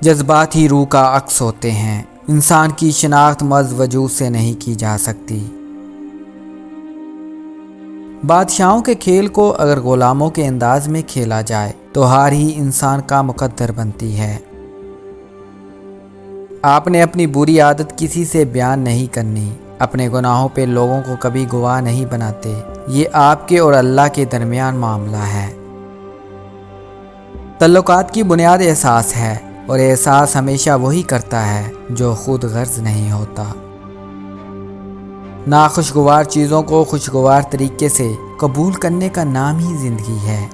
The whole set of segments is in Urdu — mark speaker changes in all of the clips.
Speaker 1: جذبات ہی روح کا عکس ہوتے ہیں، انسان کی شناخت محض وجود سے نہیں کی جا سکتی۔ بادشاہوں کے کھیل کو اگر غلاموں کے انداز میں کھیلا جائے تو ہار ہی انسان کا مقدر بنتی ہے۔ آپ نے اپنی بری عادت کسی سے بیان نہیں کرنی، اپنے گناہوں پہ لوگوں کو کبھی گواہ نہیں بناتے، یہ آپ کے اور اللہ کے درمیان معاملہ ہے۔ تعلقات کی بنیاد احساس ہے، اور احساس ہمیشہ وہی کرتا ہے جو خود غرض نہیں ہوتا۔ ناخوشگوار چیزوں کو خوشگوار طریقے سے قبول کرنے کا نام ہی زندگی ہے۔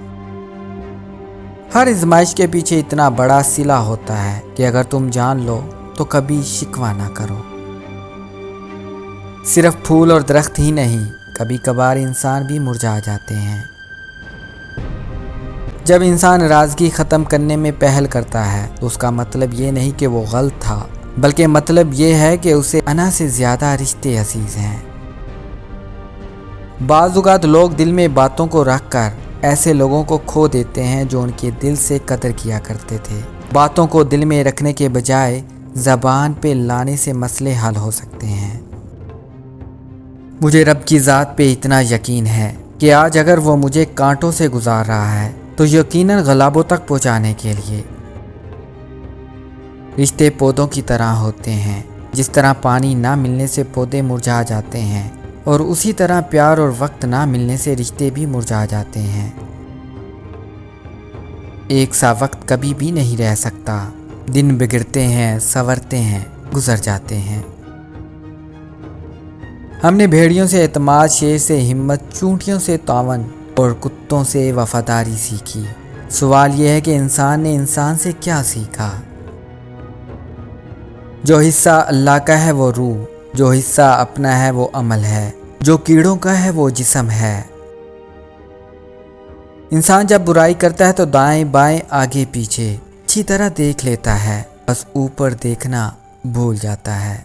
Speaker 1: ہر آزمائش کے پیچھے اتنا بڑا صلہ ہوتا ہے کہ اگر تم جان لو تو کبھی شکوہ نہ کرو۔ صرف پھول اور درخت ہی نہیں، کبھی کبھار انسان بھی مرجھا جاتے ہیں۔ جب انسان ناراضگی ختم کرنے میں پہل کرتا ہے تو اس کا مطلب یہ نہیں کہ وہ غلط تھا، بلکہ مطلب یہ ہے کہ اسے انا سے زیادہ رشتے عزیز ہیں۔ بعض اوقات لوگ دل میں باتوں کو رکھ کر ایسے لوگوں کو کھو دیتے ہیں جو ان کے دل سے قدر کیا کرتے تھے۔ باتوں کو دل میں رکھنے کے بجائے زبان پہ لانے سے مسئلے حل ہو سکتے ہیں۔ مجھے رب کی ذات پہ اتنا یقین ہے کہ آج اگر وہ مجھے کانٹوں سے گزار رہا ہے تو یقیناً غلابوں تک پہنچانے کے لیے۔ رشتے پودوں کی طرح ہوتے ہیں، جس طرح پانی نہ ملنے سے پودے مرجھا جاتے ہیں، اور اسی طرح پیار اور وقت نہ ملنے سے رشتے بھی مرجھا جاتے ہیں۔ ایک سا وقت کبھی بھی نہیں رہ سکتا، دن بگڑتے ہیں، سنورتے ہیں، گزر جاتے ہیں۔ ہم نے بھیڑیوں سے اعتماد، شیر سے ہمت، چونٹیوں سے تعاون اور کتوں سے وفاداری سیکھی۔ سوال یہ ہے کہ انسان نے انسان سے کیا سیکھا؟ جو حصہ اللہ کا ہے وہ روح، جو حصہ اپنا ہے وہ عمل ہے، جو کیڑوں کا ہے وہ جسم ہے۔ انسان جب برائی کرتا ہے تو دائیں بائیں آگے پیچھے اچھی طرح دیکھ لیتا ہے، بس اوپر دیکھنا بھول جاتا ہے۔